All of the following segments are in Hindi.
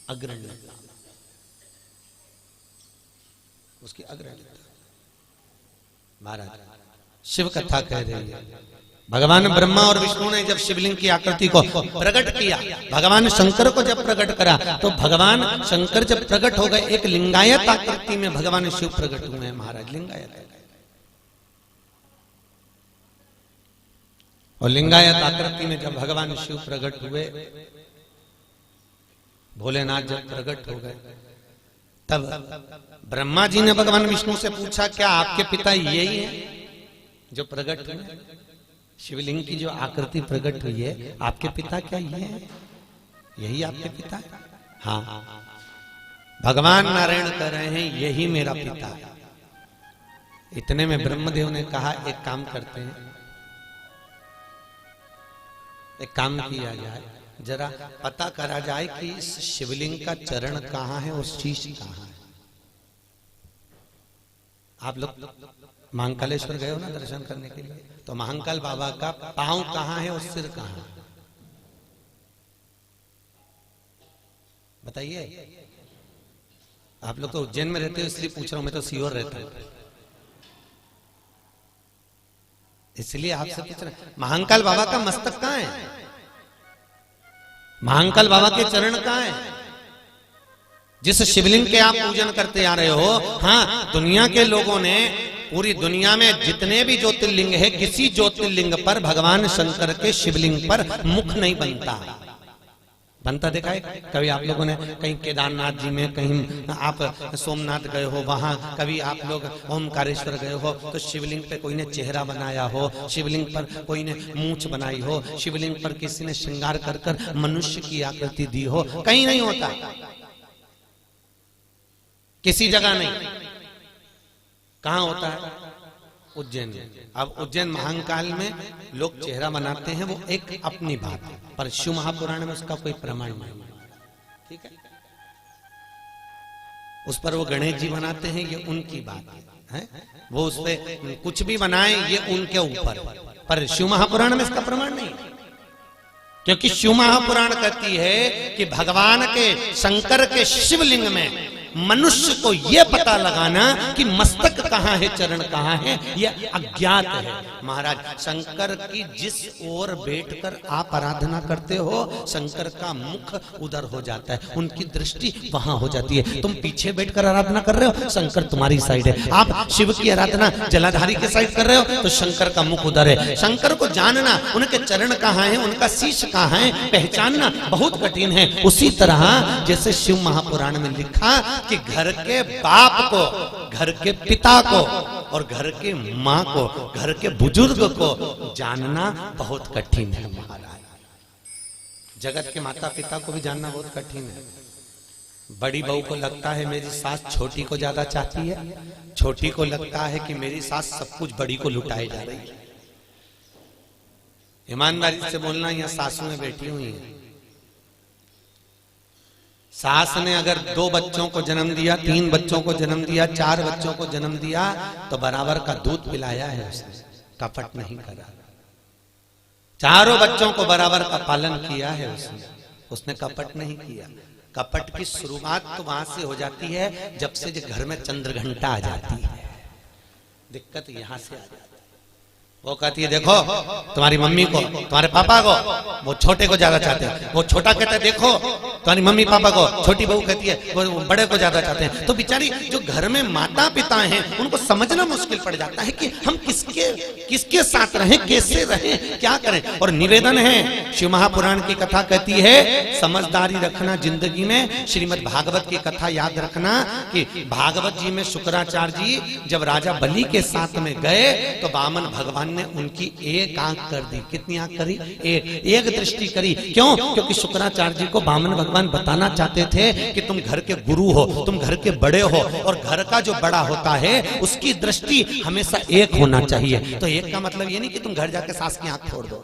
अग्रणी, उसकी अग्रणी। महाराज शिव कथा कह रही है, भगवान ब्रह्मा और विष्णु ने जब शिवलिंग की आकृति को प्रकट किया, भगवान शंकर को जब प्रकट करा, तो भगवान शंकर जब प्रकट हो गए एक लिंगायत आकृति में भगवान शिव प्रकट हुए हैं। महाराज लिंगायत, और लिंगायत आकृति में जब भगवान शिव प्रकट हुए, भोलेनाथ जब प्रकट हो गए, तब ब्रह्मा जी ने भगवान विष्णु से पूछा, क्या आपके पिता यही हैं जो प्रकट हुए? शिवलिंग की जो आकृति प्रकट हुई है, आपके पिता क्या ये हैं? यही आपके पिता है? हाँ, भगवान नारायण कह रहे हैं यही मेरा पिता है। इतने में ब्रह्मदेव ने कहा, एक काम करते हैं, एक काम किया जाए, जरा पता करा जाए कि इस शिवलिंग का चरण कहाँ है और शीश कहाँ है। आप लोग महाकालेश्वर गए हो ना दर्शन करने के लिए, तो महाकाल बाबा का पांव कहाँ है और सिर कहाँ है, बताइए। आप लोग तो उज्जैन में रहते हो इसलिए पूछ रहा हूं, मैं तो सीहोर रहता हूं, इसलिए आपसे पूछ रहा हूं। महाकाल बाबा का मस्तक कहाँ है? महाकाल बाबा के चरण कहाँ है? जिस शिवलिंग के आप पूजन करते आ रहे हो, हाँ, दुनिया के लोगों ने, पूरी दुनिया में जितने भी ज्योतिर्लिंग है, किसी ज्योतिर्लिंग पर भगवान शंकर के शिवलिंग पर मुख नहीं बनता देखा है कभी आप लोगों ने? कहीं केदारनाथ जी में, कहीं आप सोमनाथ गए हो, वहां कभी आप लोग ओमकारेश्वर गए हो, तो शिवलिंग पे कोई ने चेहरा बनाया हो, शिवलिंग पर कोई ने मूंछ बनाई हो, शिवलिंग पर किसी ने श्रृंगार कर कर मनुष्य की आकृति दी हो, कहीं नहीं होता, किसी जगह नहीं। कहां होता है? उज्जैन में। अब उज्जैन महाकाल में लोग चेहरा बनाते हैं, वो एक अपनी बात है, पर शिव महापुराण में उसका कोई प्रमाण नहीं, ठीक है। उस पर वो गणेश जी बनाते हैं, ये उनकी बात है, वो उस पर कुछ भी बनाए, ये उनके ऊपर, पर शिव महापुराण में इसका प्रमाण नहीं, क्योंकि शिव महापुराण कहती है कि भगवान के शंकर के शिवलिंग में मनुष्य को यह पता लगाना कि मस्तक कहाँ है, चरण कहाँ है, यह अज्ञात है। महाराज शंकर की जिस ओर बैठकर आप आराधना करते हो, शंकर का मुख उधर हो जाता है, उनकी दृष्टि वहां हो जाती है। तुम पीछे बैठकर आराधना कर रहे हो, शंकर तुम्हारी साइड है। आप शिव की आराधना जलाधारी के साइड कर रहे हो, तो शंकर का मुख उधर है। शंकर को जानना, उनके चरण कहाँ है, उनका शीश कहाँ है, पहचानना बहुत कठिन है। उसी तरह जैसे शिव महापुराण में लिखा कि घर के बाप को, घर के पिता को और घर के माँ को, घर के बुजुर्ग को जानना बहुत कठिन है। महाराज जगत के माता पिता को भी जानना बहुत कठिन है। बड़ी बहू को लगता है मेरी सास छोटी को ज्यादा चाहती है, छोटी को लगता है कि मेरी सास सब कुछ बड़ी को लुटाए जा रही है। ईमानदारी से बोलना, यहाँ सासुएं बैठी हुई हैं, सास ने अगर 2 बच्चों को जन्म दिया, 3 बच्चों को जन्म दिया, 4 बच्चों को जन्म दिया, तो बराबर का दूध पिलाया है उसने, कपट नहीं करा। चारों बच्चों को बराबर का पालन किया है उसने कपट नहीं किया। कपट की शुरुआत तो वहां से हो जाती है जब से घर में चंद्रघंटा आ जाती है, दिक्कत यहां से आ जाती है। वो कहती है देखो तुम्हारी मम्मी को, तुम्हारे पापा को वो छोटे को ज्यादा चाहते हैं, वो छोटा कहता है देखो तुम्हारी मम्मी पापा को, छोटी बहू कहती है वो बड़े को ज्यादा चाहते हैं। तो बेचारी जो घर में माता पिता हैं उनको समझना मुश्किल पड़ जाता है कि हम किसके साथ रहें, कैसे रहें, क्या करें। और निवेदन है, शिव महापुराण की कथा कहती है समझदारी रखना जिंदगी में। श्रीमद् भागवत की कथा याद रखना कि भागवत जी में शुक्राचार्य जी जब राजा बलि के साथ में गए तो वामन भगवान ने उनकी एक आंख कर दी। कितनी आंख करी? एक दृष्टि करी। क्यों? क्योंकि शुक्राचार्य जी को वामन भगवान बताना चाहते थे कि तुम घर के गुरु हो, तुम घर के बड़े हो, और घर का जो बड़ा होता है उसकी दृष्टि हमेशा एक होना चाहिए। तो एक का मतलब ये नहीं कि तुम घर जाके सास की आंख फोड़ दो,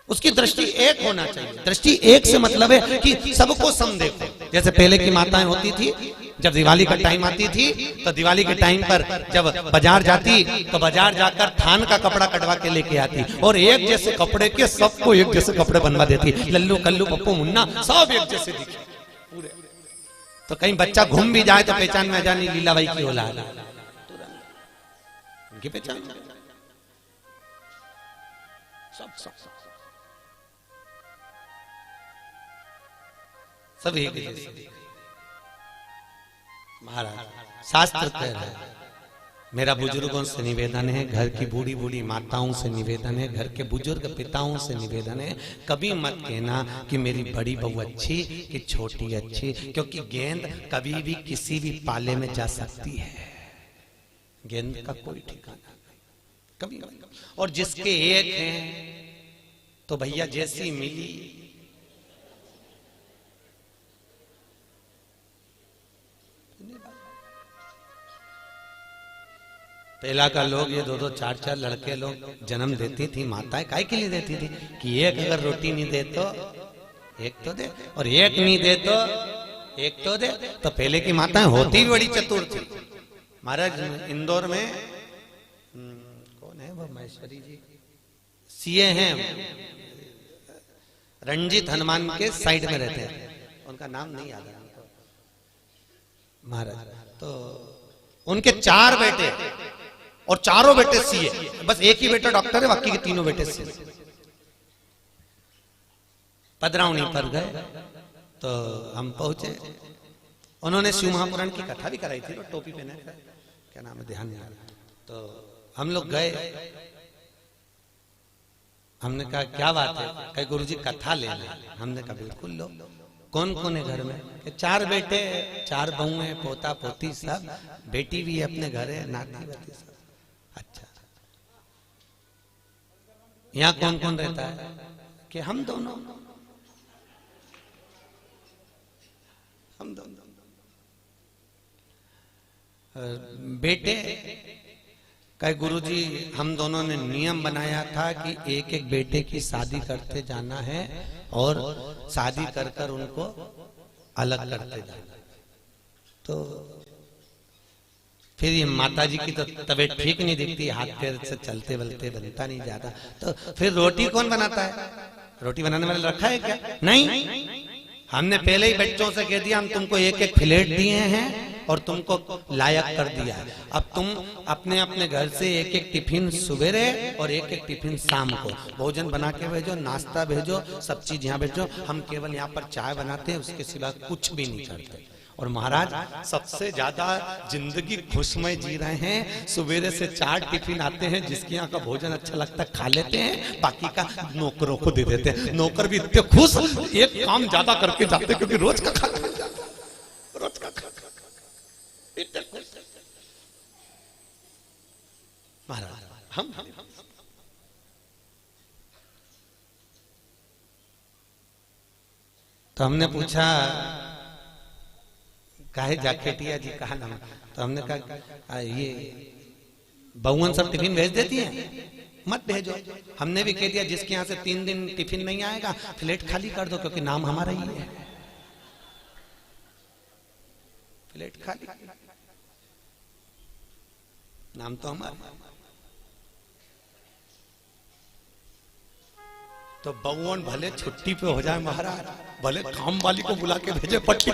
उसकी दृष्टि एक होना चाहिए। दृष्टि एक से मतलब है कि सबको सम देखो। जैसे पहले की माताएं होती थी, जब दिवाली का टाइम आती थी तो दिवाली के टाइम पर जब बाजार जाती तो बाजार जाकर थान का कपड़ा कटवा के लेके आती और एक जैसे कपड़े के सबको एक जैसे कपड़े बनवा देती। लल्लू कल्लू पप्पू मुन्ना सब एक जैसे दिखे पूरे। तो कहीं बच्चा घूम भी जाए तो पहचान में जानी लीलाबाई की औलाद उनकी पहचान सब एक जैसे। महाराज शास्त्र कह रहा है, मेरा बुजुर्गों से निवेदन है, घर की बूढ़ी बूढ़ी माताओं से निवेदन है, घर के बुजुर्ग पिताओं से निवेदन है, कभी मत कहना कि मेरी बड़ी बहू अच्छी कि छोटी अच्छी, क्योंकि गेंद कभी भी किसी भी पाले में जा सकती है। गेंद का कोई ठिकाना कभी। और जिसके एक हैं तो भैया जैसी मिली पहला का लोग ये 2-2 4-4 लड़के लोग जन्म देती थी माताएं, काहे के लिए देती थी कि एक अगर रोटी नहीं दे तो एक तो दे, और एक नहीं दे तो एक तो दे। तो पहले की माताएं होती भी बड़ी चतुर थी। महाराज इंदौर में कौन है वो महेश्वरी जी सीए हैं, रंजीत हनुमान के साइड में रहते हैं, उनका नाम नहीं याद है महाराज। तो उनके 4 बेटे और चारों बेटे सीए, बस एक ही बेटा डॉक्टर है, बाकी के तीनों बेटे सीए। पदरावनी पर गए तो हम पहुंचे, उन्होंने शिव महापुराण की कथा भी कराई थी, टोपी पहने, क्या नाम है ध्यान नहीं आ रहा। तो हम लोग गए, हमने कहा क्या बात है, कहे गुरुजी कथा लेना। हमने कहा बिल्कुल लो। कौन कौन है घर में? 4 बेटे 4 बहू है, पोता पोती सब, बेटी भी अपने घर है, नाती नाती सब। अच्छा यहाँ कौन कौन रहता है? कि हम दोनों बेटे कहे गुरुजी हम दोनों ने नियम बनाया था कि एक एक बेटे की शादी करते जाना है और शादी कर कर उनको अलग करते जाना। तो फिर ये माता जी की तो तबीयत ठीक नहीं दिखती, हाथ पैर से चलते बलते बनता नहीं जाता। तो फिर रोटी कौन बनाता है? रोटी बनाने वाला रखा है क्या? नहीं, हमने पहले ही बच्चों से कह दिया हम तुमको एक एक प्लेट दिए हैं और तुमको लायक कर दिया है। अब तुम अपने अपने घर से एक एक टिफिन सुबेरे और एक एक टिफिन शाम को भोजन बना के भेजो, नाश्ता भेजो, सब चीज यहाँ भेजो। हम केवल यहाँ पर चाय बनाते हैं, उसके सिवा कुछ भी नहीं करते। और महाराज सबसे ज्यादा जिंदगी खुशमय जी रहे हैं। सुबेरे से 4 टिफिन आते हैं, जिसके यहाँ का भोजन अच्छा लगता है खा लेते हैं, बाकी का नौकरों को दे देते हैं। नौकर भी इतने खुश, एक काम ज्यादा करके जाते क्योंकि रोज का खाना मिल जाता, रोज का इतने खुश महाराज। हम तो हमने पूछा काहे जाकेटिया जी कहा नाम? तो हमने कहा ये बहुवन सब टिफिन भेज देती हैं, मत भेजो। हमने भी कह दिया जिसके यहाँ से 3 दिन टिफिन नहीं आएगा प्लेट खाली कर दो, क्योंकि नाम हमारा ही है, प्लेट खाली, नाम तो हमारा। तो बहुवन भले छुट्टी पे हो जाए महाराज, भले काम वाली को बुला के भेजे पट्टी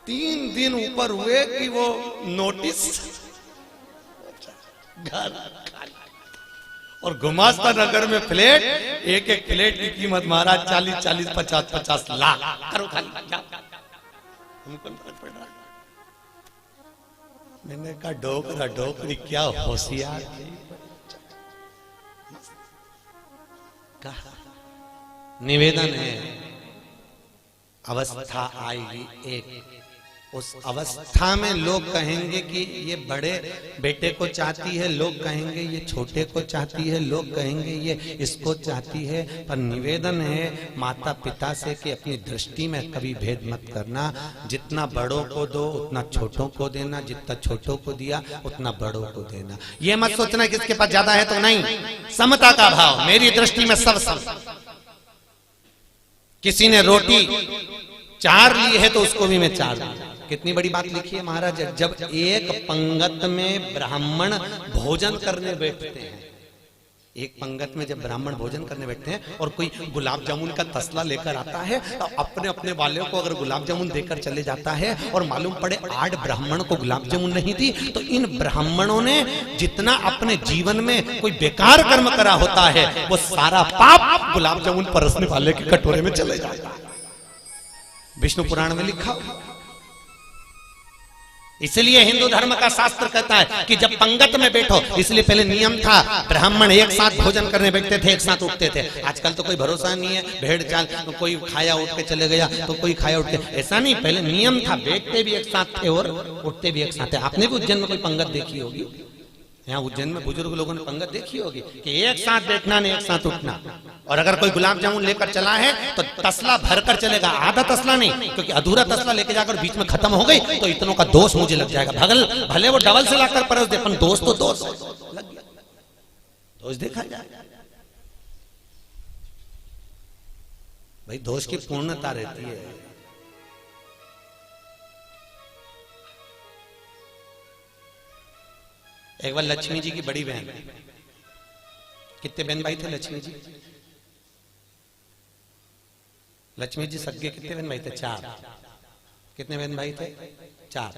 3 दिन ऊपर हुए कि वो नोटिस घर और गुमास्ता नगर में फ्लैट, एक एक फ्लैट की कीमत महाराज 40-40, 50-50 लाख। करो खाली, हमको फर्क पड़ रहा। मैंने कहा डोकरा डोकरी क्या होशियार थी। कहा निवेदन है अवस्था आएगी एक, उस अवस्था में लोग कहेंगे कि ये बड़े बेटे को चाहती है, लोग कहेंगे ये छोटे को चाहती है, लोग कहेंगे ये इसको चाहती है। पर निवेदन है माता पिता से कि अपनी दृष्टि में कभी भेद मत करना। जितना बड़ों को दो उतना छोटों को देना, जितना छोटों को दिया उतना बड़ों को देना। ये मत सोचना किसके पास ज्यादा है तो नहीं, समता का भाव। मेरी दृष्टि में सब सम। किसी ने रोटी 4 लिए है तो उसको भी मैं 4 दूंगा। कितनी बड़ी बात लिखी है महाराज। जब एक पंगत में ब्राह्मण भोजन करने बैठते हैं, एक पंगत में जब ब्राह्मण भोजन करने बैठते हैं और कोई गुलाब जामुन का तसला लेकर आता है तो अपने अपने वाले को अगर गुलाब जामुन देकर चले जाता है और मालूम पड़े 8 ब्राह्मण को गुलाब जामुन नहीं दी, तो इन ब्राह्मणों ने जितना अपने जीवन में कोई बेकार कर्म करा होता है वो सारा पाप गुलाब जामुन परसने वाले के कटोरे में चले जाता है। विष्णु पुराण में लिखा। इसलिए हिंदू धर्म का शास्त्र कहता है कि जब पंगत में बैठो, इसलिए पहले नियम था ब्राह्मण एक साथ भोजन करने बैठते थे, एक साथ उठते थे। आजकल तो कोई भरोसा नहीं है, भेड़ चाल, तो कोई खाया उठ के चले गया तो कोई खाया उठ के, ऐसा नहीं। पहले नियम था, बैठते भी एक साथ थे और उठते भी एक साथ थे। आपने भी उज्जैन में कोई पंगत देखी होगी, यहाँ उज्जैन में बुजुर्ग लोगों ने पंगत देखी होगी कि एक साथ बैठना नहीं एक साथ उठना। और अगर कोई गुलाब जामुन लेकर चला है तो तसला भरकर चलेगा, आधा तसला नहीं, क्योंकि अधूरा तसला लेके जाकर बीच में खत्म हो गई तो इतनों का दोष मुझे लग जाएगा। भले वो डबल से लाकर परस दे, पर दोष तो दोष लग गया, दोष देखा जाए भाई, दोष की पूर्णता रहती है। एक बार लक्ष्मी जी की बड़ी बहन, कितने बहन भाई थे लक्ष्मी जी? लक्ष्मी जी सगे कितने बहन भाई थे? 4। कितने बहन भाई थे? 4।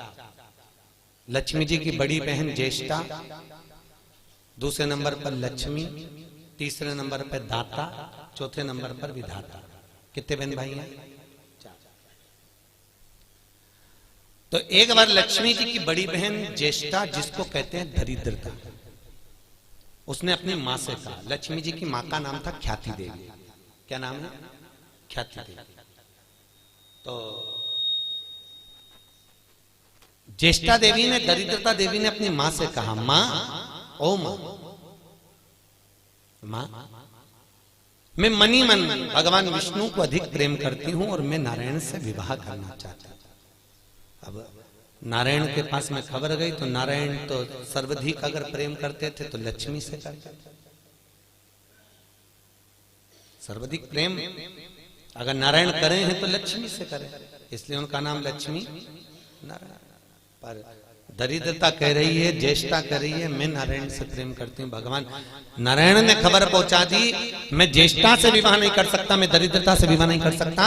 लक्ष्मी जी की बड़ी बहन ज्येष्ठा, दूसरे नंबर पर लक्ष्मी, तीसरे नंबर पर दाता, चौथे नंबर पर विधाता। कितने बहन भाई हैं? 4। तो एक बार लक्ष्मी जी की बड़ी बहन ज्येष्ठा, जिसको कहते हैं दरिद्रता, उसने अपनी मां से कहा। लक्ष्मी जी की मां का नाम था ख्याति देवी। क्या नाम है? ख्याति देवी। तो ज्येष्ठा देवी ने, दरिद्रता देवी ने अपनी मां से कहा, मां, ओ मां, मां, मैं मनी मन भगवान विष्णु को अधिक प्रेम करती हूं और मैं नारायण से विवाह करना चाहती हूं। अब नारायण के पास में खबर गई तो नारायण तो सर्वाधिक अगर प्रेम करते थे तो लक्ष्मी से करते थे। सर्वाधिक प्रेम अगर नारायण करें हैं तो लक्ष्मी से करें, इसलिए उनका नाम लक्ष्मी नारायण। पर दरिद्रता कह रही है, ज्येष्ठा कह रही है, मैं नारायण से प्रेम करती हूँ। भगवान नारायण ने खबर पहुंचा दी, मैं ज्येष्ठा से विवाह नहीं कर सकता, मैं दरिद्रता से विवाह नहीं कर सकता।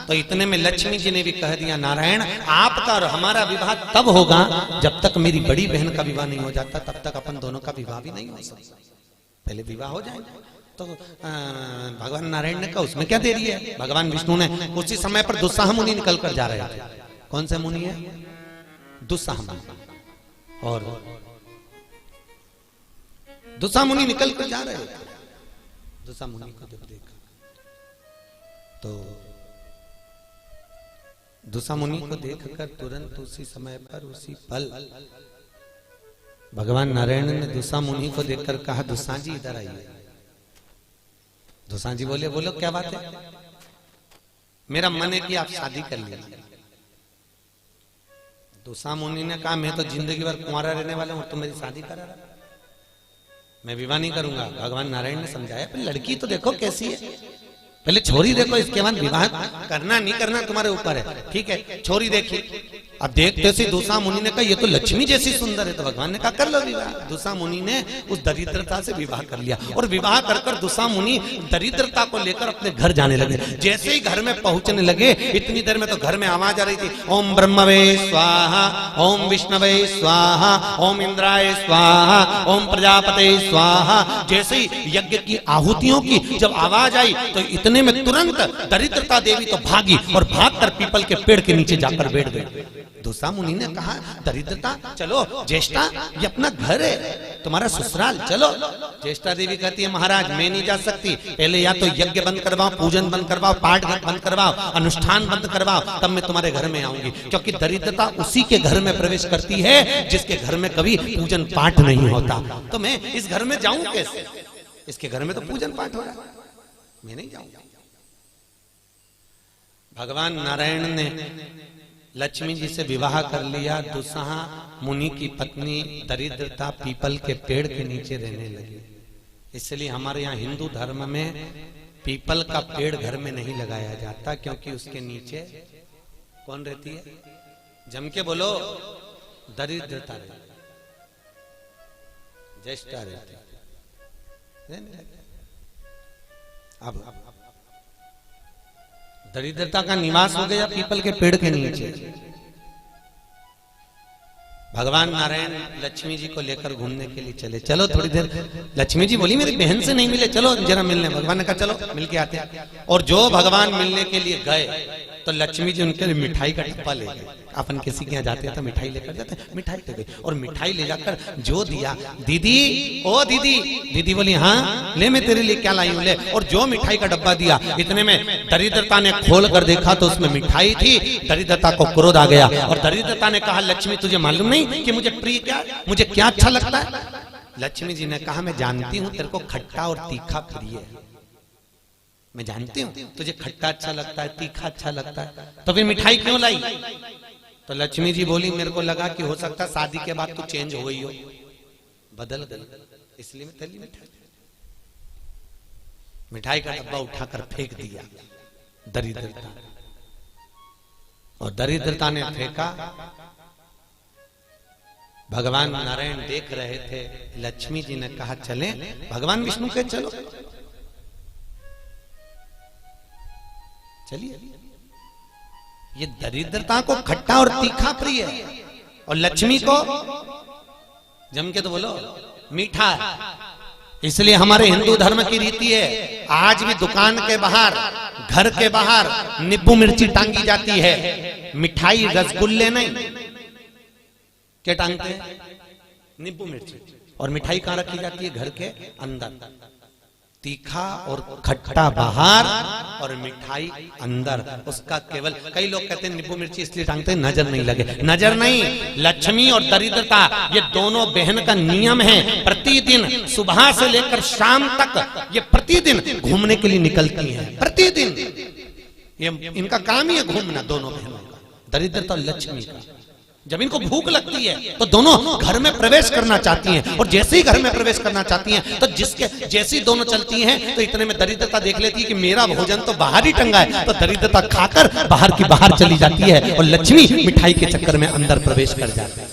तो इतने में लक्ष्मी जी ने भी कह दिया, नारायण आपका और हमारा विवाह तब होगा जब तक मेरी बड़ी बहन का विवाह नहीं हो जाता, तब तक अपन दोनों का विवाह भी नहीं हो सकता। पहले विवाह हो जाएगा। तो भगवान नारायण ने कहा, उसमें क्या देरी है? भगवान विष्णु ने उसी समय पर दुस्साह मुनि निकल कर जा रहे थे। कौन से मुनि है? दुस्साह मुनि। और दुस्साह मुनि निकल कर जा रहे थे। दुस्साह मुनि को जब देखा तो दुस्साह मुनि को देखकर तुरंत उसी समय पर, उसी पल भगवान नारायण ने दुस्साह मुनि को देखकर कहा, दुस्साह जी इधर आइए। दुस्साह जी बोले, बोलो क्या बात है? मेरा मन है कि आप शादी कर लीजिए। दुस्साह मुनि ने कहा, मैं तो जिंदगी भर कुंवारा रहने वाला हूं, तुम मेरी शादी करा रहा, मैं विवाह नहीं करूंगा। भगवान नारायण ने समझाया, पहले लड़की तो देखो कैसी है, पहले छोरी देखो, इसके बाद विवाह करना नहीं करना तुम्हारे ऊपर है। ठीक है, छोरी देखी। अब देखते से दुस्साह मुनि ने कहा, ये तो लक्ष्मी जैसी सुंदर है। तो भगवान ने कहा, कर लो विवाह। दुस्साह मुनि ने उस दरिद्रता से विवाह कर लिया और विवाह कर कर दुस्साह मुनि दरिद्रता को लेकर अपने घर जाने लगे। जैसे ही घर में पहुंचने लगे, इतनी देर में तो घर में आवाज आ रही थी, ओम ब्रह्मवे स्वाहा, ओम विष्णवे स्वाहा, ओम इंद्राय स्वाहा, ओम प्रजापते स्वाहा। जैसे ही यज्ञ की आहुतियों की जब आवाज आई तो इतने में तुरंत दरिद्रता देवी तो भागी और भागकर पीपल के पेड़ के नीचे जाकर बैठ गई। दुस्साह मुनि ने कहा, दरिद्रता चलो, ज्येष्ठा ये अपना घर है, तुम्हारा ससुराल, चलो। ज्येष्ठा देवी कहती है, महाराज मैं नहीं जा सकती, पहले या तो यज्ञ बंद करवाओ, पूजन बंद करवाओ, पाठ बंद करवाओ, अनुष्ठान बंद करवाओ, तब मैं तुम्हारे घर में आऊंगी। क्योंकि दरिद्रता उसी के घर में प्रवेश करती है जिसके घर में कभी पूजन पाठ नहीं होता। तो मैं इस घर में जाऊं कैसे? इसके घर में तो पूजन पाठ हो रहा है, मैं नहीं जाऊंगा। भगवान नारायण ने लक्ष्मी जी से विवाह कर लिया। दुस्साह मुनि की पत्नी दरिद्रता पीपल के पेड़ के नीचे रहने लगी। इसलिए हमारे यहाँ हिंदू धर्म में पीपल का पेड़ घर में नहीं लगाया जाता, क्योंकि उसके नीचे कौन रहती है? जम के बोलो, दरिद्रता रहती, ज्येष्ठा रहती। अब दरिद्रता का निवास हो गया पीपल के पेड़ के नीचे। भगवान नारायण लक्ष्मी जी को लेकर घूमने के लिए चले। चलो थोड़ी देर, लक्ष्मी जी बोली मेरी बहन से नहीं मिले, चलो जरा मिलने। भगवान ने कहा चलो मिल के आते हैं। और जो भगवान मिलने के लिए गए तो लक्ष्मी जी उनके लिए मिठाई का डब्बा ले गए। अपन किसी के यहाँ जाते हैं तो मिठाई लेकर जाते हैं, मिठाई ले गई। और मिठाई ले जाकर जो दिया, दीदी ओ दीदी, दीदी बोली हाँ ले, मैं तेरे लिए क्या लाई हूं ले। और जो मिठाई का डब्बा दिया, इतने में दरिद्रता ने खोल कर देखा तो उसमें मिठाई थी। दरिद्रता को क्रोध आ गया और दरिद्रता ने कहा लक्ष्मी तुझे मालूम नहीं कि मुझे प्रिय क्या, मुझे क्या अच्छा लगता है? लक्ष्मी जी ने कहा मैं जानती हूँ तेरे को खट्टा और तीखा प्रिय है, मैं जानती हूँ तुझे खट्टा अच्छा लगता है, तीखा अच्छा लगता है, तो फिर मिठाई क्यों लाई? तो लक्ष्मी जी बोली मेरे को लगा कि हो सकता है शादी के बाद तू चेंज हो गई हो, बदल गई, इसलिए मैं तेरी मिठाई। मिठाई का डब्बा उठाकर फेंक दिया दरिद्रता, और दरिद्रता ने फेंका। भगवान नारायण देख रहे थे। लक्ष्मी जी ने कहा चले, भगवान विष्णु के चलो, चलिए। ये दरिद्रता को खट्टा और तीखा प्रिय है और लक्ष्मी को जम के तो बोलो मीठा है। इसलिए हमारे हिंदू धर्म की रीति है, आज भी दुकान के बाहर, घर के बाहर नींबू मिर्ची टांगी जाती है, मिठाई रसगुल्ले नहीं। क्या टांगते हैं? नींबू मिर्ची। और मिठाई कहां रखी जाती है? घर के अंदर। तीखा और खट्टा बाहर और मिठाई अंदर। उसका केवल, कई लोग कहते हैं नींबू मिर्ची इसलिए टांगते हैं नजर नहीं लगे। नजर नहीं, लक्ष्मी और दरिद्रता ये दोनों बहन का नियम है। प्रतिदिन सुबह से लेकर शाम तक ये प्रतिदिन घूमने के लिए निकलती हैं। प्रतिदिन ये इनका काम ही है घूमना, दोनों बहनों का, दरिद्रता और लक्ष्मी का। जब इनको भूख लगती है तो दोनों घर में प्रवेश करना चाहती हैं, और जैसे ही घर में प्रवेश करना चाहती हैं तो जिसके जैसी दोनों चलती हैं तो इतने में दरिद्रता देख लेती है कि मेरा भोजन तो बाहर ही टंगा है, तो दरिद्रता खाकर बाहर की बाहर चली जाती है और लक्ष्मी मिठाई के चक्कर में अंदर प्रवेश कर जाती है।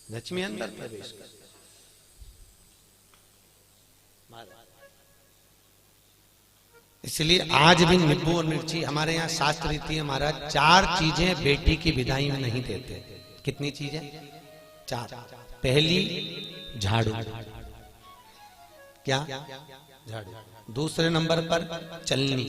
लक्ष्मी अंदर प्रवेश कर। इसलिए आज भी नींबू और मिर्ची हमारे यहाँ शास्त्र रीति है महाराज, 4 चीजें बेटी की विदाई में नहीं देते। कितनी चीजें? 4। पहली झाड़ू, क्या? झाड़ू। दूसरे नंबर पर चलनी,